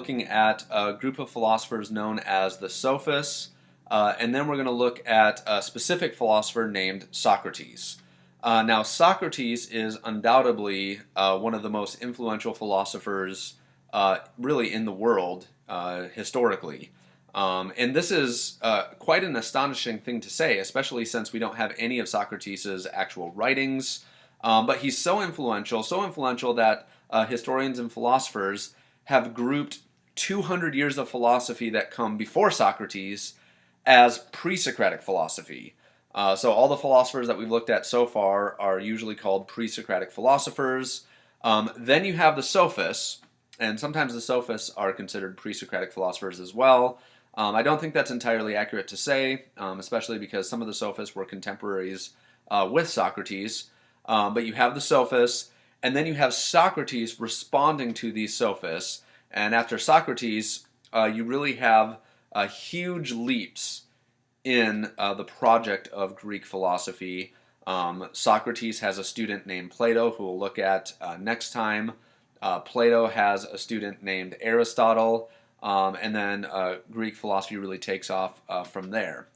looking at a group of philosophers known as the Sophists, and then we're going to look at a specific philosopher named Socrates. Now, Socrates is undoubtedly one of the most influential philosophers really in the world historically. And this is quite an astonishing thing to say, especially since we don't have any of Socrates' actual writings. But he's so influential that historians and philosophers have grouped 200 years of philosophy that come before Socrates as pre-Socratic philosophy. So all the philosophers that we've looked at so far are usually called pre-Socratic philosophers. Then you have the Sophists, and sometimes the Sophists are considered pre-Socratic philosophers as well. I don't think that's entirely accurate to say, especially because some of the Sophists were contemporaries with Socrates. But you have the Sophists, and then you have Socrates responding to these Sophists. And after Socrates, you really have huge leaps in the project of Greek philosophy. Socrates has a student named Plato, who we'll look at next time. Plato has a student named Aristotle, and then Greek philosophy really takes off from there.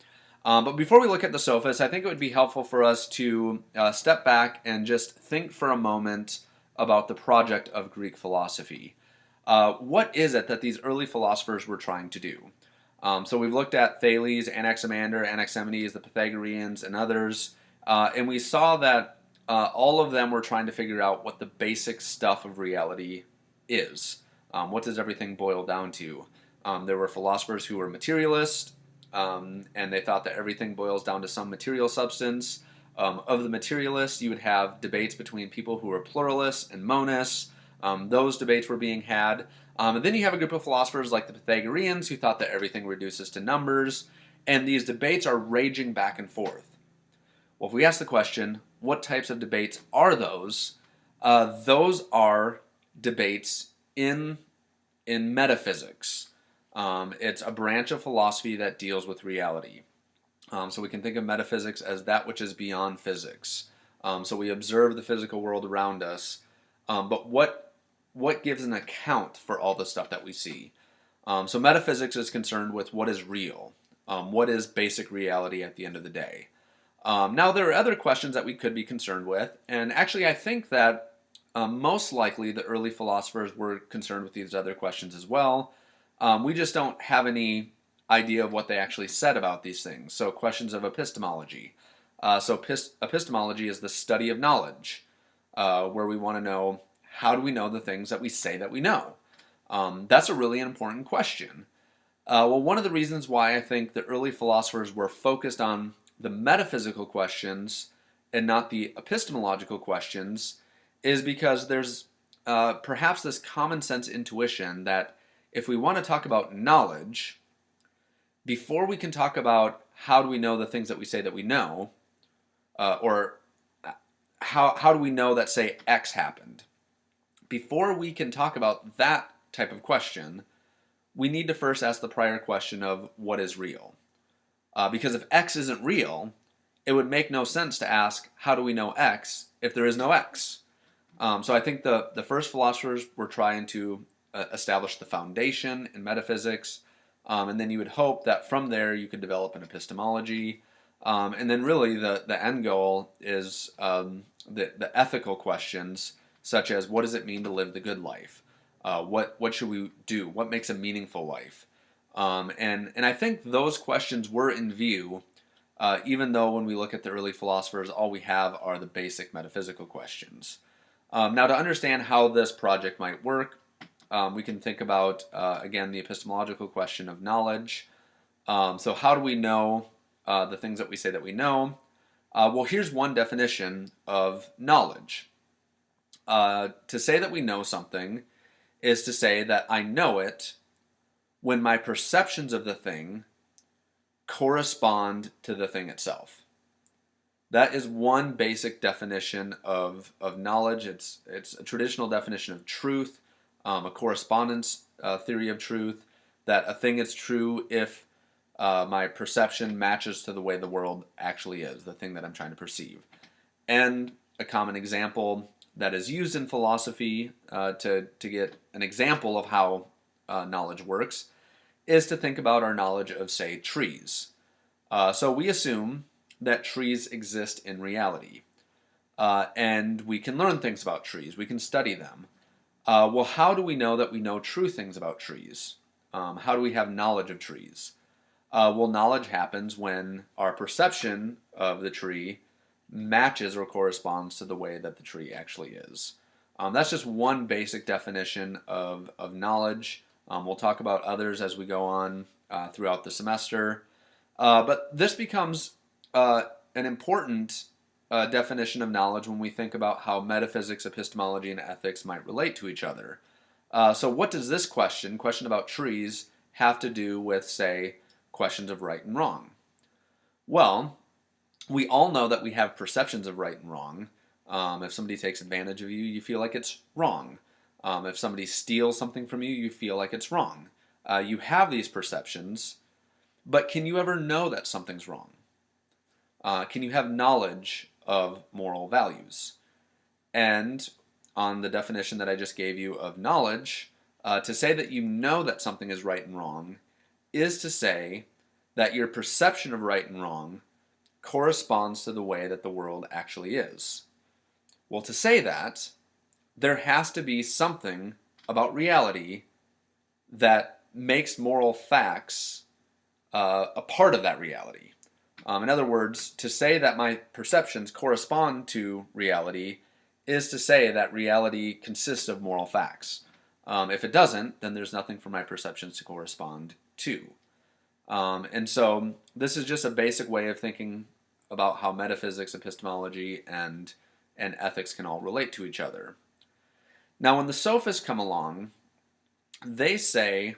But before we look at the Sophists, I think it would be helpful for us to step back and just think for a moment about the project of Greek philosophy. What is it that these early philosophers were trying to do? So we've looked at Thales, Anaximander, Anaximenes, the Pythagoreans, and others, and we saw that all of them were trying to figure out what the basic stuff of reality is. What does everything boil down to? There were philosophers who were materialists, and they thought that everything boils down to some material substance. Of the materialists, you would have debates between people who were pluralists and monists. Those debates were being had. And then you have a group of philosophers like the Pythagoreans who thought that everything reduces to numbers, and these debates are raging back and forth. Well, if we ask the question, what types of debates are those? Those are debates in metaphysics. It's a branch of philosophy that deals with reality. So we can think of metaphysics as that which is beyond physics. So we observe the physical world around us, but what gives an account for all the stuff that we see? So metaphysics is concerned with what is real, what is basic reality at the end of the day. Now there are other questions that we could be concerned with, and actually I think that most likely the early philosophers were concerned with these other questions as well. We just don't have any idea of what they actually said about these things. So questions of epistemology. Epistemology is the study of knowledge, where we want to know, how do we know the things that we say that we know? That's a really important question. Well, one of the reasons why I think the early philosophers were focused on the metaphysical questions and not the epistemological questions is because there's perhaps this common sense intuition that if we want to talk about knowledge, before we can talk about how do we know the things that we say that we know, or how do we know that, say, X happened, before we can talk about that type of question, we need to first ask the prior question of what is real. Because if X isn't real, it would make no sense to ask, how do we know X if there is no X? So I think the first philosophers were trying to establish the foundation in metaphysics, and then you would hope that from there you could develop an epistemology, and then really the end goal is the ethical questions, such as what does it mean to live the good life? What should we do? What makes a meaningful life? And I think those questions were in view, even though when we look at the early philosophers, all we have are the basic metaphysical questions. Now, to understand how this project might work, we can think about, again, the epistemological question of knowledge. So how do we know the things that we say that we know? Well, here's one definition of knowledge. To say that we know something is to say that I know it when my perceptions of the thing correspond to the thing itself. That is one basic definition of knowledge. It's a traditional definition of truth, a correspondence theory of truth, that a thing is true if my perception matches to the way the world actually is, the thing that I'm trying to perceive. And a common example that is used in philosophy to get an example of how knowledge works is to think about our knowledge of, say, trees. So we assume that trees exist in reality, and we can learn things about trees. We can study them. Well, how do we know that we know true things about trees? How do we have knowledge of trees? Well, knowledge happens when our perception of the tree matches or corresponds to the way that the tree actually is. That's just one basic definition of knowledge. We'll talk about others as we go on throughout the semester. But this becomes an important definition of knowledge when we think about how metaphysics, epistemology, and ethics might relate to each other. So what does this question about trees, have to do with, say, questions of right and wrong? Well, we all know that we have perceptions of right and wrong. If somebody takes advantage of you, you feel like it's wrong. If somebody steals something from you, you feel like it's wrong. You have these perceptions, but can you ever know that something's wrong? Can you have knowledge of moral values? And on the definition that I just gave you of knowledge, to say that you know that something is right and wrong is to say that your perception of right and wrong corresponds to the way that the world actually is. Well, to say that, there has to be something about reality that makes moral facts a part of that reality. In other words, to say that my perceptions correspond to reality is to say that reality consists of moral facts. If it doesn't, then there's nothing for my perceptions to correspond to. And so this is just a basic way of thinking about how metaphysics, epistemology, and ethics can all relate to each other. Now, when the Sophists come along, they say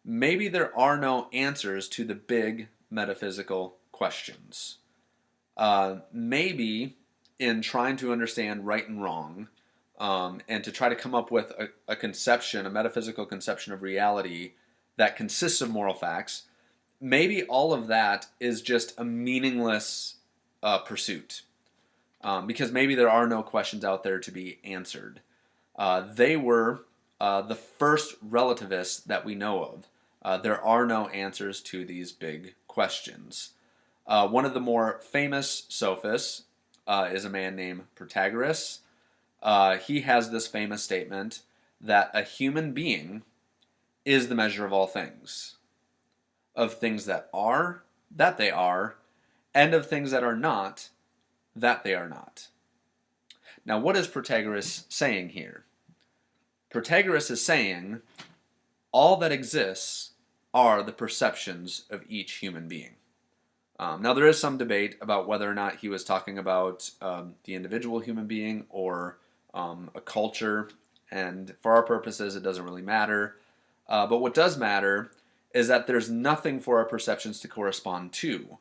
maybe there are no answers to the big metaphysical questions. Maybe in trying to understand right and wrong, and to try to come up with a conception, a metaphysical conception of reality that consists of moral facts, maybe all of that is just a meaningless pursuit. Because maybe there are no questions out there to be answered. They were the first relativists that we know of. There are no answers to these big questions. One of the more famous sophists is a man named Protagoras. He has this famous statement that a human being is the measure of all things. Of things that they are, and of things that are not, that they are not. Now, what is Protagoras saying here? Protagoras is saying all that exists are the perceptions of each human being. Now, there is some debate about whether or not he was talking about the individual human being or a culture, and for our purposes, it doesn't really matter. But what does matter is that there's nothing for our perceptions to correspond to.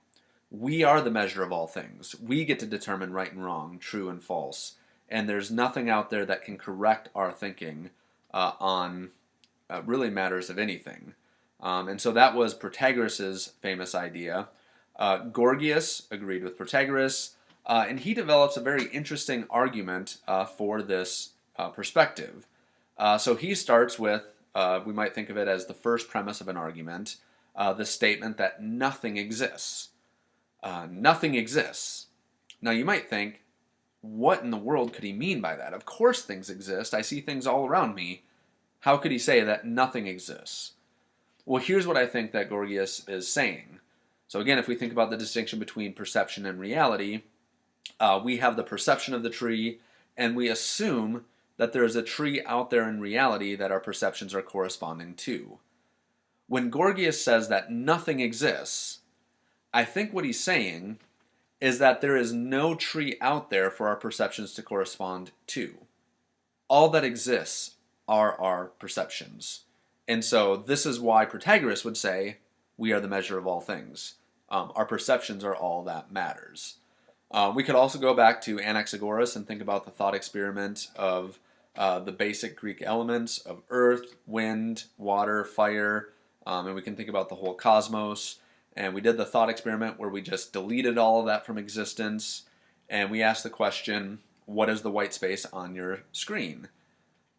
We are the measure of all things. We get to determine right and wrong, true and false, and there's nothing out there that can correct our thinking on really matters of anything. And so that was Protagoras' famous idea. Gorgias agreed with Protagoras, and he develops a very interesting argument for this perspective. So he starts with, we might think of it as the first premise of an argument, the statement that nothing exists. Nothing exists. Now you might think, what in the world could he mean by that? Of course things exist. I see things all around me. How could he say that nothing exists? Well, here's what I think that Gorgias is saying. So again, if we think about the distinction between perception and reality, we have the perception of the tree, and we assume that there is a tree out there in reality that our perceptions are corresponding to. When Gorgias says that nothing exists, I think what he's saying is that there is no tree out there for our perceptions to correspond to. All that exists are our perceptions. And so this is why Protagoras would say, we are the measure of all things. Our perceptions are all that matters. We could also go back to Anaxagoras and think about the thought experiment of the basic Greek elements of earth, wind, water, fire, and we can think about the whole cosmos. And we did the thought experiment where we just deleted all of that from existence, and we asked the question, what is the white space on your screen?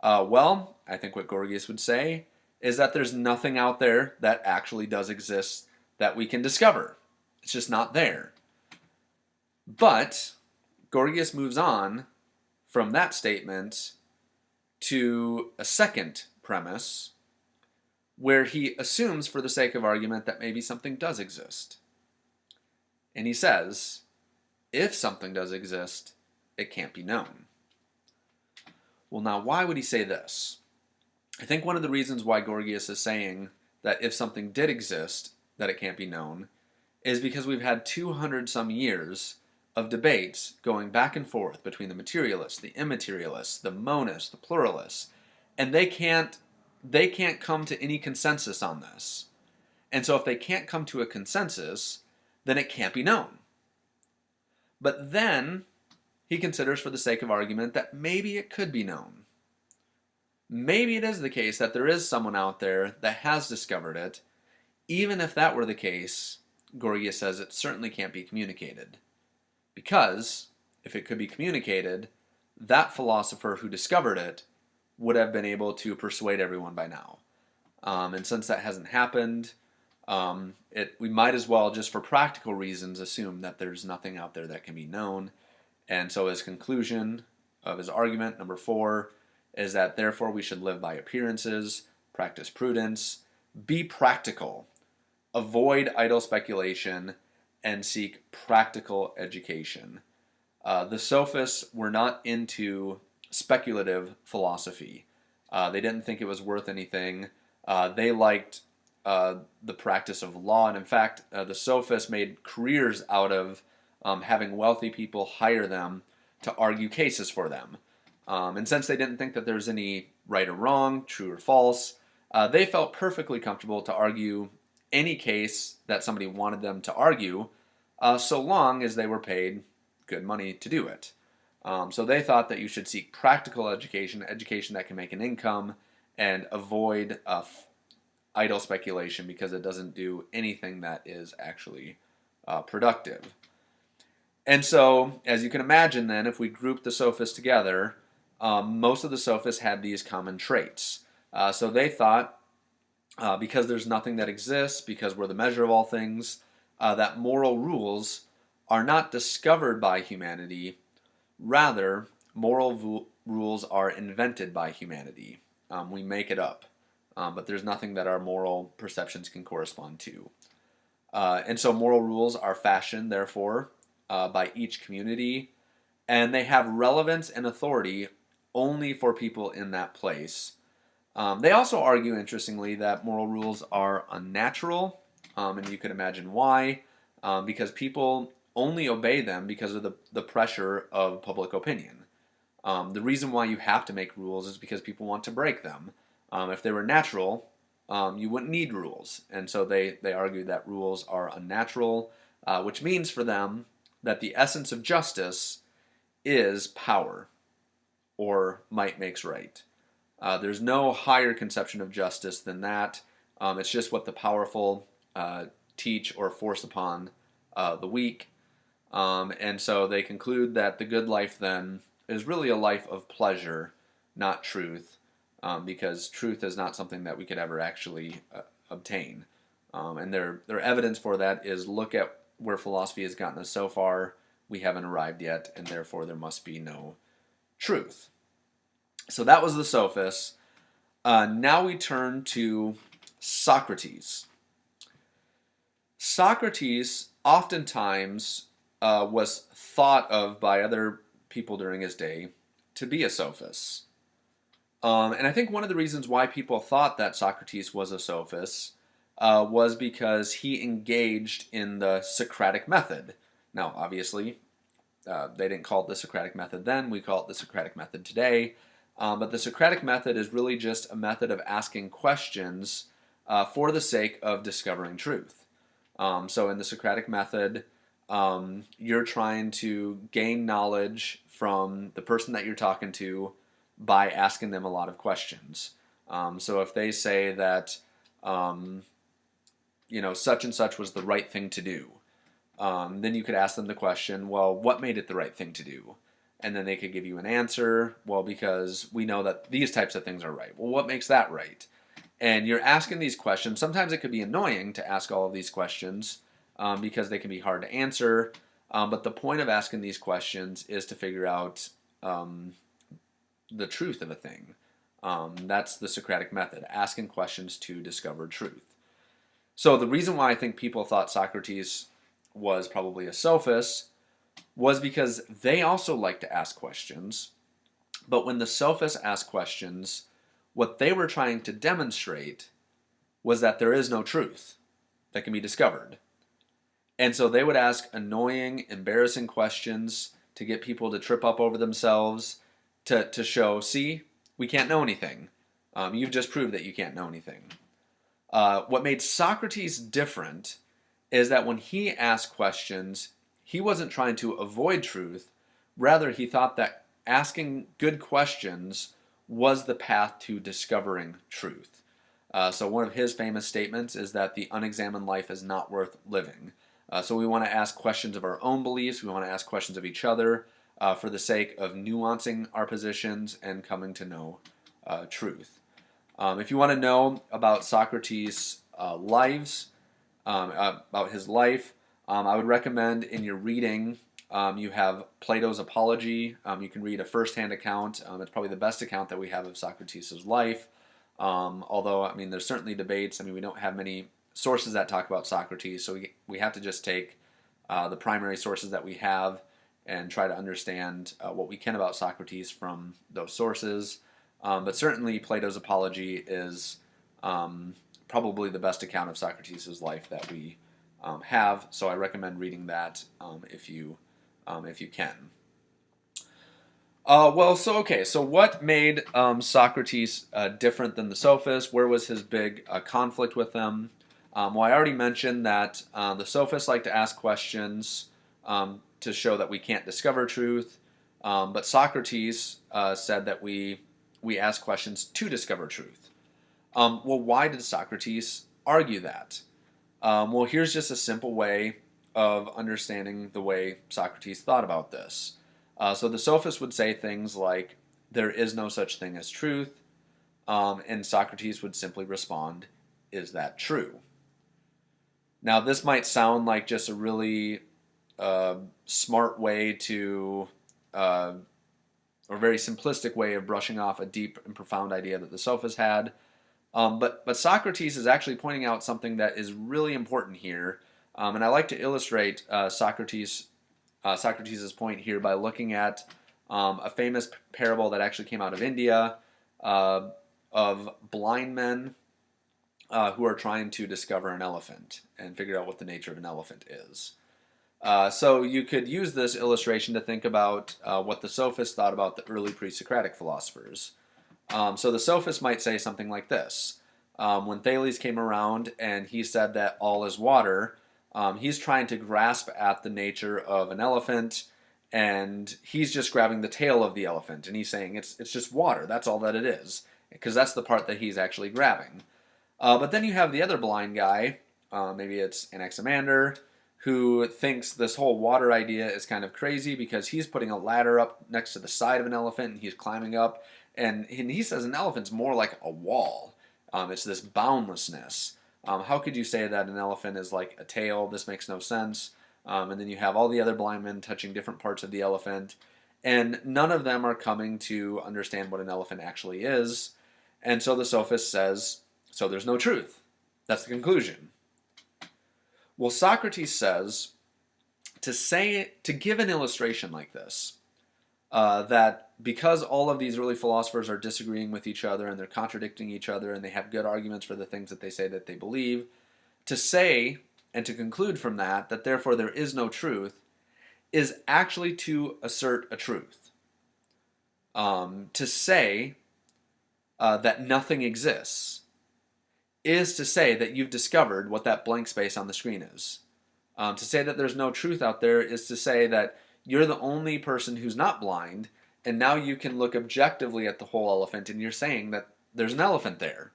Well, I think what Gorgias would say is that there's nothing out there that actually does exist that we can discover. It's just not there. But Gorgias moves on from that statement to a second premise where he assumes, for the sake of argument, that maybe something does exist. And he says, if something does exist, it can't be known. Well, now, why would he say this? I think one of the reasons why Gorgias is saying that if something did exist, that it can't be known, is because we've had 200 some years of debates going back and forth between the materialists, the immaterialists, the monists, the pluralists, and they can't come to any consensus on this. And so if they can't come to a consensus, then it can't be known. But then he considers, for the sake of argument, that maybe it could be known. Maybe it is the case that there is someone out there that has discovered it. Even if that were the case, Gorgias says it certainly can't be communicated. Because if it could be communicated, that philosopher who discovered it would have been able to persuade everyone by now. And since that hasn't happened, we might as well, just for practical reasons, assume that there's nothing out there that can be known. And so his conclusion of his argument, number 4, is that therefore we should live by appearances, practice prudence, be practical, avoid idle speculation, and seek practical education. The Sophists were not into speculative philosophy. They didn't think it was worth anything. They liked the practice of law, and in fact, the Sophists made careers out of having wealthy people hire them to argue cases for them. And since they didn't think that there was any right or wrong, true or false, they felt perfectly comfortable to argue any case that somebody wanted them to argue, so long as they were paid good money to do it. So they thought that you should seek practical education, education that can make an income, and avoid idle speculation because it doesn't do anything that is actually productive. And so, as you can imagine then, if we group the Sophists together, most of the Sophists had these common traits. So they thought, because there's nothing that exists, because we're the measure of all things, that moral rules are not discovered by humanity. Rather, moral rules are invented by humanity. We make it up. But there's nothing that our moral perceptions can correspond to. And so moral rules are fashioned, therefore, by each community, and they have relevance and authority only for people in that place. They also argue, interestingly, that moral rules are unnatural, and you can imagine why, because people only obey them because of the pressure of public opinion. The reason why you have to make rules is because people want to break them. If they were natural, you wouldn't need rules. And so they argue that rules are unnatural, which means for them that the essence of justice is power, or might makes right. There's no higher conception of justice than that. It's just what the powerful teach or force upon the weak. And so they conclude that the good life then is really a life of pleasure, not truth. Because truth is not something that we could ever actually obtain. And their evidence for that is look at where philosophy has gotten us so far. We haven't arrived yet, and therefore there must be no truth. So that was the Sophists. Now we turn to Socrates. Socrates oftentimes was thought of by other people during his day to be a sophist. And I think one of the reasons why people thought that Socrates was a sophist was because he engaged in the Socratic Method. Now, obviously, they didn't call it the Socratic Method then. We call it the Socratic Method today. But the Socratic Method is really just a method of asking questions for the sake of discovering truth. So in the Socratic Method, you're trying to gain knowledge from the person that you're talking to by asking them a lot of questions. So if they say that, such and such was the right thing to do, then you could ask them the question, well, what made it the right thing to do? And then they could give you an answer, well, because we know that these types of things are right. Well, what makes that right? and you're asking these questions. Sometimes it could be annoying to ask all of these questions because they can be hard to answer. But the point of asking these questions is to figure out the truth of a thing. That's the Socratic method, asking questions to discover truth. So the reason why I think people thought Socrates was probably a sophist was because they also like to ask questions. But when the sophists asked questions, what they were trying to demonstrate was that there is no truth that can be discovered. And so they would ask annoying, embarrassing questions to get people to trip up over themselves, to show, see, we can't know anything. You've just proved that you can't know anything. What made Socrates different is that when he asked questions, he wasn't trying to avoid truth. Rather, he thought that asking good questions was the path to discovering truth. So one of his famous statements is that the unexamined life is not worth living. So we want to ask questions of our own beliefs. We want to ask questions of each other for the sake of nuancing our positions and coming to know truth. If you want to know about Socrates' lives, about his life, I would recommend in your reading, you have Plato's Apology. You can read a first-hand account. It's probably the best account that we have of Socrates' life. Although, I mean, there's certainly debates. I mean, we don't have many sources that talk about Socrates, so we have to just take the primary sources that we have and try to understand what we can about Socrates from those sources. But certainly Plato's Apology is probably the best account of Socrates' life that we have, so I recommend reading that if you can. So what made Socrates different than the Sophists? Where was his big conflict with them? Well, I already mentioned that the Sophists like to ask questions to show that we can't discover truth, but Socrates said that we ask questions to discover truth. Well, why did Socrates argue that? Well, here's just a simple way of understanding the way Socrates thought about this. So the Sophists would say things like, there is no such thing as truth, and Socrates would simply respond, is that true? Now, this might sound like just a really smart way to, or very simplistic way of brushing off a deep and profound idea that the Sophists had. But Socrates is actually pointing out something that is really important here. And I like to illustrate Socrates' point here by looking at a famous parable that actually came out of India of blind men who are trying to discover an elephant and figure out what the nature of an elephant is. So you could use this illustration to think about what the Sophists thought about the early pre-Socratic philosophers. So the Sophists might say something like this. When Thales came around and he said that all is water, he's trying to grasp at the nature of an elephant, and he's just grabbing the tail of the elephant, and he's saying it's just water, that's all that it is, because that's the part that he's actually grabbing. But then you have the other blind guy, maybe it's Anaximander, who thinks this whole water idea is kind of crazy because he's putting a ladder up next to the side of an elephant and he's climbing up, and he says an elephant's more like a wall. It's this boundlessness. How could you say that an elephant is like a tail? This makes no sense. And then you have all the other blind men touching different parts of the elephant, and none of them are coming to understand what an elephant actually is. And so the sophist says, so there's no truth. That's the conclusion. Well, Socrates says, to give an illustration like this, that because all of these early philosophers are disagreeing with each other and they're contradicting each other and they have good arguments for the things that they say that they believe, to say and to conclude from that therefore there is no truth is actually to assert a truth. To say that nothing exists is to say that you've discovered what that blank space on the screen is. To say that there's no truth out there is to say that you're the only person who's not blind, and now you can look objectively at the whole elephant, and you're saying that there's an elephant there.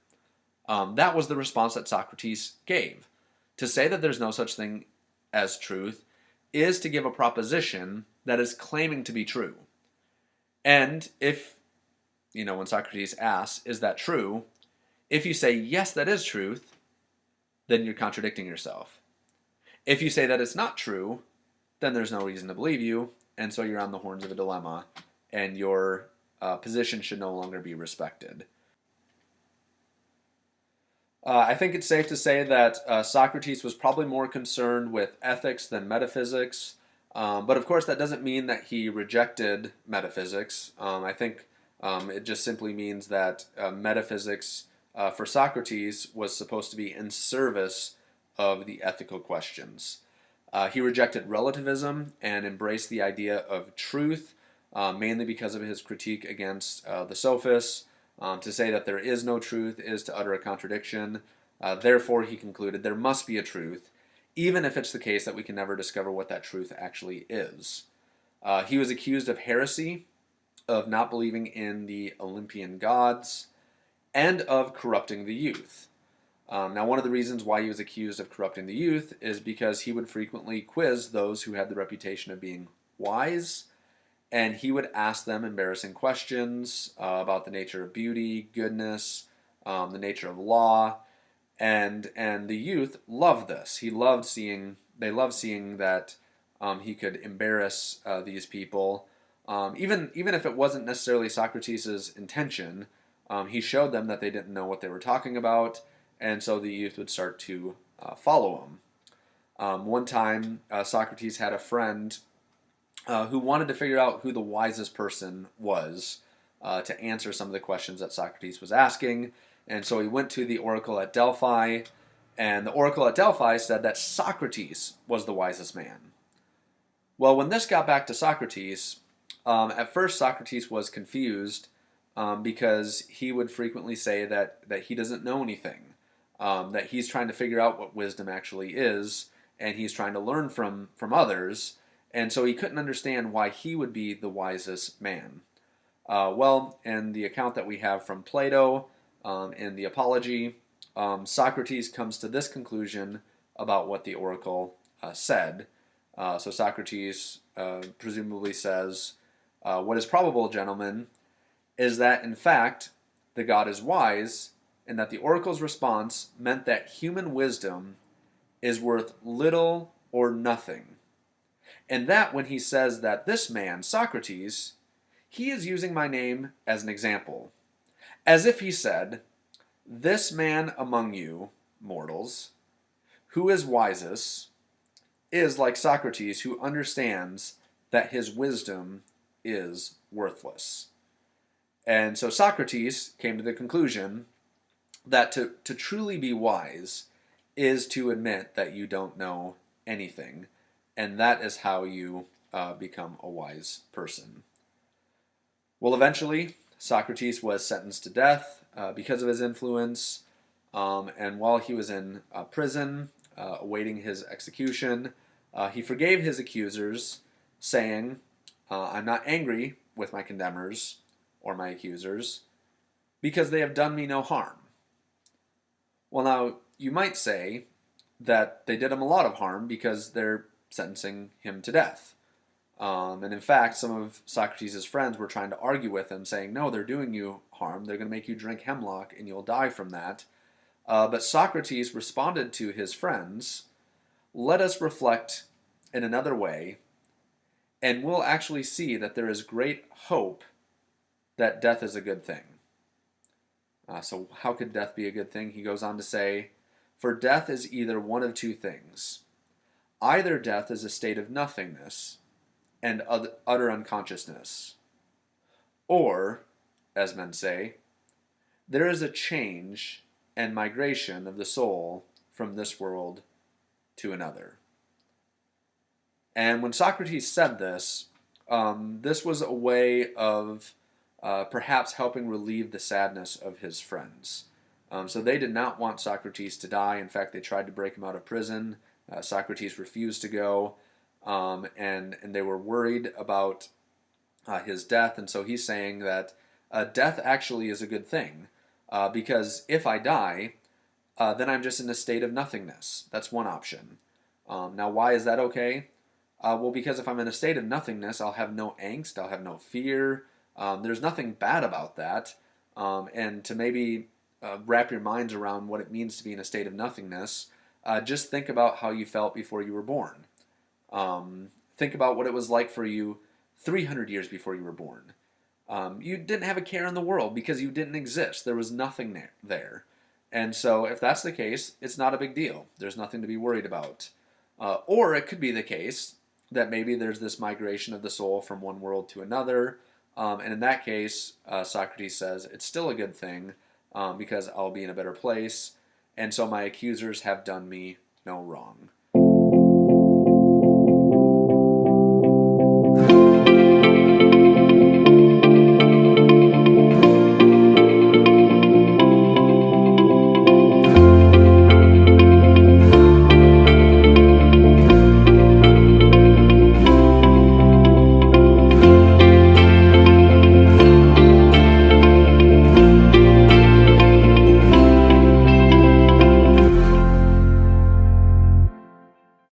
That was the response that Socrates gave. To say that there's no such thing as truth is to give a proposition that is claiming to be true. And if, when Socrates asks, is that true? If you say, yes, that is truth, then you're contradicting yourself. If you say that it's not true, then there's no reason to believe you, and so you're on the horns of a dilemma, and your position should no longer be respected. I think it's safe to say that Socrates was probably more concerned with ethics than metaphysics. But of course, that doesn't mean that he rejected metaphysics. I think it just simply means that metaphysics for Socrates was supposed to be in service of the ethical questions. He rejected relativism and embraced the idea of truth, mainly because of his critique against the Sophists. To say that there is no truth is to utter a contradiction. Therefore, he concluded there must be a truth, even if it's the case that we can never discover what that truth actually is. He was accused of heresy, of not believing in the Olympian gods, and of corrupting the youth. Now, one of the reasons why he was accused of corrupting the youth is because he would frequently quiz those who had the reputation of being wise, and he would ask them embarrassing questions about the nature of beauty, goodness, the nature of law, and the youth loved this. They loved seeing that he could embarrass these people, even if it wasn't necessarily Socrates' intention. He showed them that they didn't know what they were talking about, and so the youth would start to follow him. One time, Socrates had a friend who wanted to figure out who the wisest person was to answer some of the questions that Socrates was asking. And so he went to the oracle at Delphi, and the oracle at Delphi said that Socrates was the wisest man. Well, when this got back to Socrates, at first Socrates was confused because he would frequently say that he doesn't know anything, that he's trying to figure out what wisdom actually is, and he's trying to learn from others. And so he couldn't understand why he would be the wisest man. Well, in the account that we have from Plato in the Apology, Socrates comes to this conclusion about what the oracle said. So Socrates presumably says, what is probable, gentlemen, is that in fact the god is wise, and that the oracle's response meant that human wisdom is worth little or nothing. And that when he says that this man, Socrates, he is using my name as an example, as if he said, this man among you, mortals, who is wisest, is like Socrates, who understands that his wisdom is worthless. And so Socrates came to the conclusion that to truly be wise is to admit that you don't know anything. And that is how you become a wise person. Well, eventually, Socrates was sentenced to death because of his influence. And while he was in prison, awaiting his execution, he forgave his accusers, saying, I'm not angry with my condemners or my accusers, because they have done me no harm. Well, now, you might say that they did him a lot of harm because they're sentencing him to death. And in fact, some of Socrates' friends were trying to argue with him, saying, no, they're doing you harm. They're going to make you drink hemlock and you'll die from that. But Socrates responded to his friends, let us reflect in another way, and we'll actually see that there is great hope that death is a good thing. So how could death be a good thing? He goes on to say, for death is either one of two things. Either death is a state of nothingness and utter unconsciousness, or, as men say, there is a change and migration of the soul from this world to another. And when Socrates said this, this was a way of perhaps helping relieve the sadness of his friends. So they did not want Socrates to die. In fact, they tried to break him out of prison. Socrates refused to go, and they were worried about his death. And so he's saying that death actually is a good thing, because if I die, then I'm just in a state of nothingness. That's one option. Now, why is that okay? Well, because if I'm in a state of nothingness, I'll have no angst, I'll have no fear. There's nothing bad about that. And to maybe wrap your minds around what it means to be in a state of nothingness, just think about how you felt before you were born. Think about what it was like for you 300 years before you were born. You didn't have a care in the world because you didn't exist. There was nothing there. And so, if that's the case, it's not a big deal. There's nothing to be worried about. Or it could be the case that maybe there's this migration of the soul from one world to another. And in that case, Socrates says it's still a good thing because I'll be in a better place. And so my accusers have done me no wrong.